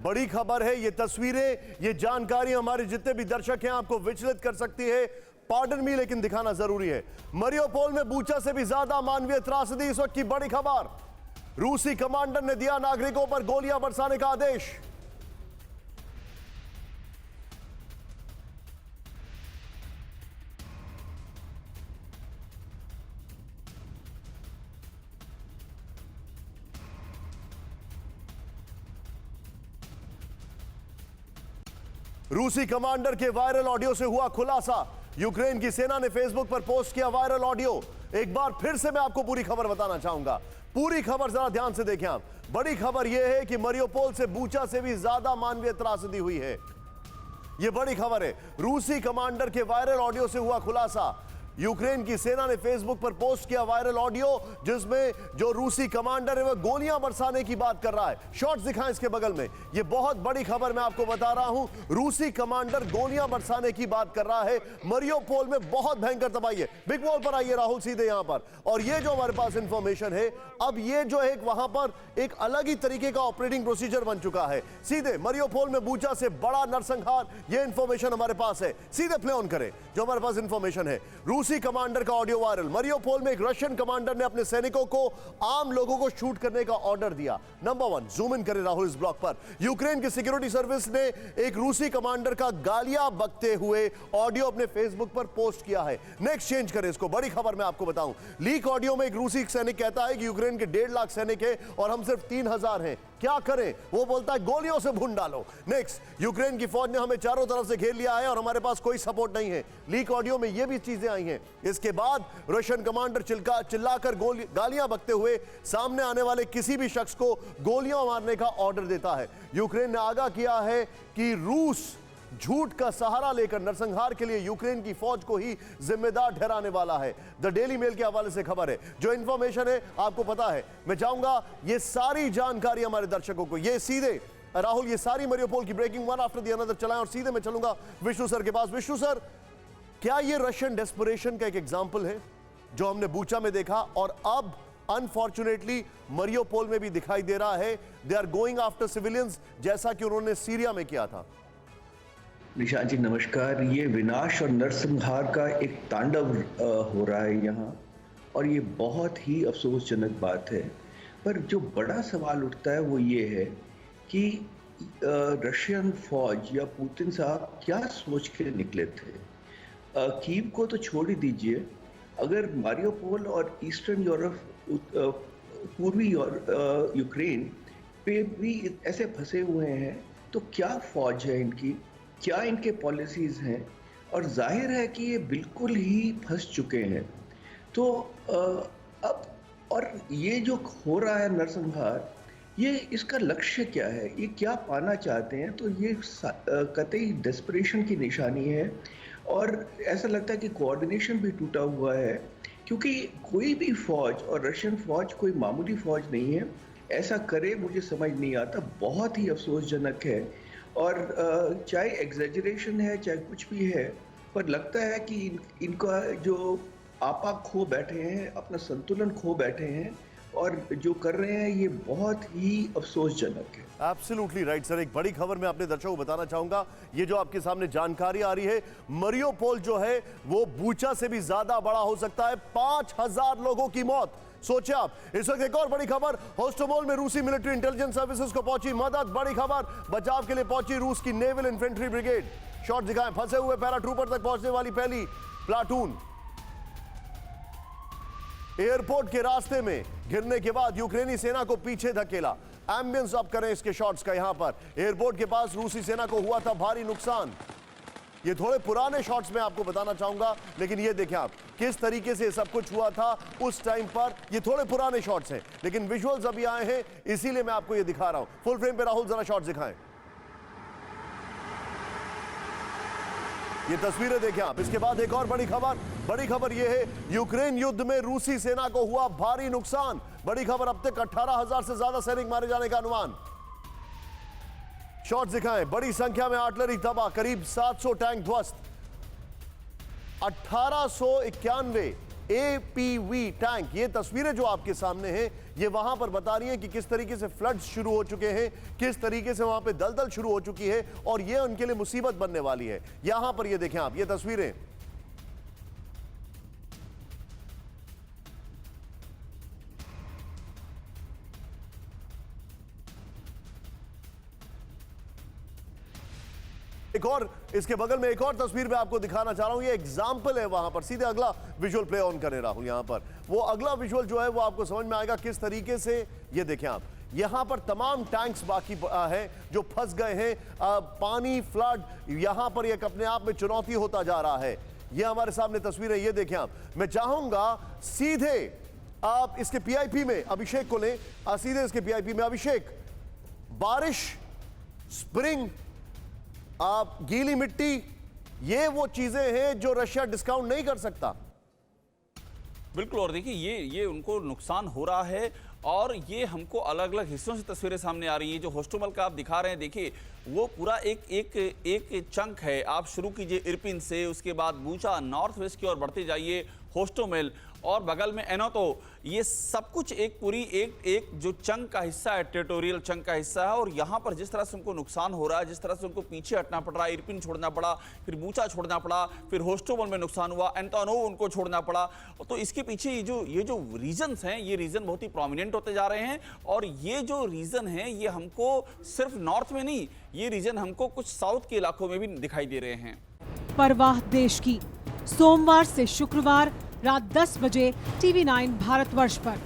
बड़ी खबर है। ये तस्वीरें, ये जानकारी हमारे जितने भी दर्शक हैं आपको विचलित कर सकती है। पार्डन मी, लेकिन दिखाना जरूरी है। मरियोपोल में बूचा से भी ज्यादा मानवीय त्रासदी। इस वक्त की बड़ी खबर, रूसी कमांडर ने दिया नागरिकों पर गोलियां बरसाने का आदेश। रूसी कमांडर के वायरल ऑडियो से हुआ खुलासा। यूक्रेन की सेना ने फेसबुक पर पोस्ट किया वायरल ऑडियो। एक बार फिर से मैं आपको पूरी खबर बताना चाहूंगा। पूरी खबर जरा ध्यान से देखें आप। बड़ी खबर यह है कि मरियोपोल से बूचा से भी ज्यादा मानवीय त्रासदी हुई है। यह बड़ी खबर है। रूसी कमांडर के वायरल ऑडियो से हुआ खुलासा। यूक्रेन की सेना ने फेसबुक पर पोस्ट किया वायरल ऑडियो, जिसमें जो रूसी कमांडर है वह गोलियां बरसाने की बात कर रहा है। शॉट्स दिखाएं इसके बगल में। यह बहुत बड़ी खबर मैं आपको बता रहा हूं। रूसी कमांडर गोलियां बरसाने की बात कर रहा है। मरियोपोल में बहुत भयंकर तबाही है। बिग वॉल पर आइए राहुल, सीधे यहां पर। और यह जो हमारे पास इंफॉर्मेशन है, अब यह जो है वहां पर एक अलग ही तरीके का ऑपरेटिंग प्रोसीजर बन चुका है। सीधे मरियोपोल में बूचा से बड़ा नरसंहार, यह इंफॉर्मेशन हमारे पास है। सीधे प्ले ऑन करें जो हमारे पास इंफॉर्मेशन है। रूसी कमांडर का ऑडियो वायरल। मरियोपोल में एक रशियन कमांडर ने अपने सैनिकों को आम लोगों को शूट करने का ऑर्डर दिया। नंबर 1, जूम इन करें राहुल इस ब्लॉक पर। यूक्रेन की सिक्योरिटी सर्विस ने एक रूसी कमांडर का गालियां बकते हुए ऑडियो अपने फेसबुक पर पोस्ट किया है। नेक्स्ट चेंज करें इसको। बड़ी खबर मैं आपको बताऊं। लीक ऑडियो में एक रूसी सैनिक कहता है कि यूक्रेन के 1.5 लाख सैनिक हैं और हम सिर्फ 3000 हैं, क्या करें? वो बोलता है गोलियों से भून डालो। नेक्स्ट, यूक्रेन की फौज ने हमें चारों तरफ से घेर लिया है और हमारे पास कोई सपोर्ट नहीं है। लीक ऑडियो में ये भी चीजें आई हैं। इसके बाद रशियन कमांडर चिल्लाकर गालियां बकते हुए सामने आने वाले किसी भी शख्स को गोलियां मारने का ऑर्डर देता है। यूक्रेन ने आगाह किया है कि रूस झूठ का सहारा लेकर नरसंहार के लिए यूक्रेन की फौज को ही जिम्मेदार ठहराने वाला है। द डेली मेल के हवाले से खबर है। जो इंफॉर्मेशन है आपको पता है। मैं चाहूंगा ये सारी जानकारी हमारे दर्शकों को, ये सीधे राहुल, ये सारी मरियोपोल की breaking one after the another चलाएं। और सीधे मैं चलूंगा विष्णु सर के पास। विष्णु सर, क्या ये रशियन डेस्परेशन का एक एग्जाम्पल है जो हमने बूचा में देखा और अब अनफॉर्चुनेटली मरियोपोल में भी दिखाई दे रहा है? They are going after civilians, जैसा कि उन्होंने सीरिया में किया था। निशांत जी नमस्कार। ये विनाश और नरसंहार का एक तांडव हो रहा है यहाँ, और ये बहुत ही अफसोसजनक बात है। पर जो बड़ा सवाल उठता है वो ये है कि रशियन फौज या पुतिन साहब क्या सोच के निकले थे। कीव को तो छोड़ ही दीजिए, अगर मारियोपोल और ईस्टर्न यूरोप, पूर्वी यूक्रेन पे भी ऐसे फंसे हुए हैं, तो क्या फौज है इनकी, क्या इनके पॉलिसीज़ हैं? और जाहिर है कि ये बिल्कुल ही फंस चुके हैं। तो अब और ये जो हो रहा है नरसंहार, ये इसका लक्ष्य क्या है, ये क्या पाना चाहते हैं? तो ये कतई डेस्परेशन की निशानी है। और ऐसा लगता है कि कोऑर्डिनेशन भी टूटा हुआ है, क्योंकि कोई भी फौज, और रशियन फौज कोई मामूली फौज नहीं है, ऐसा करे मुझे समझ नहीं आता। बहुत ही अफसोसजनक है। और चाहे एग्जेजरेशन है चाहे कुछ भी है, पर लगता है कि इनका जो आपा खो बैठे हैं, अपना संतुलन खो बैठे हैं, और जो कर रहे हैं ये बहुत ही अफसोसजनक है। Absolutely right sir. एक बड़ी खबर मैं अपने दर्शकों को बताना चाहूंगा। ये जो आपके सामने जानकारी आ रही है, मरियोपोल जो है वो बूचा से भी ज्यादा बड़ा हो सकता है। 5000 लोगों की मौत। सोचिए आप। इस वक्त एक और बड़ी खबर, होस्टोमोल में रूसी मिलिट्री इंटेलिजेंस सर्विसेज को पहुंची मदद। बड़ी खबर, बचाव के लिए पहुंची रूस की नेवल इन्फेंट्री ब्रिगेड। शॉट दिखाएं। फंसे हुए पैराट्रूपर तक पहुंचने वाली पहली प्लाटून। एयरपोर्ट के रास्ते में गिरने के बाद यूक्रेनी सेना को पीछे धकेला। एम्बियंस आप करें इसके शॉट्स का। यहां पर एयरपोर्ट के पास रूसी सेना को हुआ था भारी नुकसान। ये थोड़े पुराने शॉट्स में आपको बताना चाहूंगा, लेकिन ये देखें आप किस तरीके से सब कुछ हुआ था उस टाइम पर। ये थोड़े पुराने शॉट्स हैं, लेकिन विजुअल्स अभी आए हैं, इसीलिए मैं आपको ये दिखा रहा हूं। फुल फ्रेम पे राहुल जरा शॉट्स दिखाएं। ये तस्वीरें देखें आप। इसके बाद एक और बड़ी खबर यह है, यूक्रेन युद्ध में रूसी सेना को हुआ भारी नुकसान। बड़ी खबर, अब तक 18,000 से ज्यादा सैनिक मारे जाने का अनुमान। शॉट्स दिखाएं। बड़ी संख्या में आर्टिलरी तबाह, करीब 700 टैंक ध्वस्त, 1891 APV टैंक। ये तस्वीरें जो आपके सामने हैं ये वहां पर बता रही हैं कि किस तरीके से फ्लड्स शुरू हो चुके हैं, किस तरीके से वहां पे दलदल शुरू हो चुकी है और ये उनके लिए मुसीबत बनने वाली है। यहां पर ये देखें आप, ये तस्वीरें एक और इसके बगल में एक और तस्वीर मैं आपको दिखाना चाह रहा हूं। ये एग्जाम्पल है वहां पर, सीधे अगला विजुअल प्ले ऑन करें राहुल। यहां पर वो अगला विजुअल जो है वो आपको समझ में आएगा किस तरीके से। ये देखें आप, यहां पर तमाम टैंक्स बाकी है जो फंस गए हैं। पानी फ्लड यहां पर एक अपने आप में चुनौती होता जा रहा है। ये हमारे सामने तस्वीरें, ये देखें आप। मैं चाहूंगा सीधे आप इसके पीआईपी में अभिषेक को लें, सीधे इसके पीआईपी में अभिषेक। बारिश, स्प्रिंग, आप गीली मिट्टी, ये वो चीजें हैं जो रशिया डिस्काउंट नहीं कर सकता। बिल्कुल, और देखिए ये उनको नुकसान हो रहा है और ये हमको अलग अलग हिस्सों से तस्वीरें सामने आ रही हैं। जो होस्टोमल का आप दिखा रहे हैं, देखिए वो पूरा एक चंक है। आप शुरू कीजिए इरपिन से, उसके बाद बूचा, नॉर्थ वेस्ट की ओर बढ़ते जाइए, होस्टोमेल और बगल में एनोतो। ये सब कुछ एक पूरी एक जो चंक का हिस्सा है, टेरिटोरियल चंक का हिस्सा है। और यहाँ पर जिस तरह से उनको नुकसान हो रहा है, जिस तरह से उनको पीछे हटना पड़ रहा है, इरपिन छोड़ना पड़ा, फिर बूचा छोड़ना पड़ा, फिर होस्टोमल में नुकसान हुआ, एंटोनो उनको छोड़ना पड़ा। तो इसके पीछे ये जो रीजन्स हैं, ये रीजन बहुत ही प्रोमिनेंट होते जा रहे हैं। और ये जो रीजन है ये हमको सिर्फ नॉर्थ में नहीं, ये रीजन हमको कुछ साउथ के इलाकों में भी दिखाई दे रहे हैं। परवाह देश की, सोमवार से शुक्रवार रात 10 बजे TV9 भारतवर्ष पर।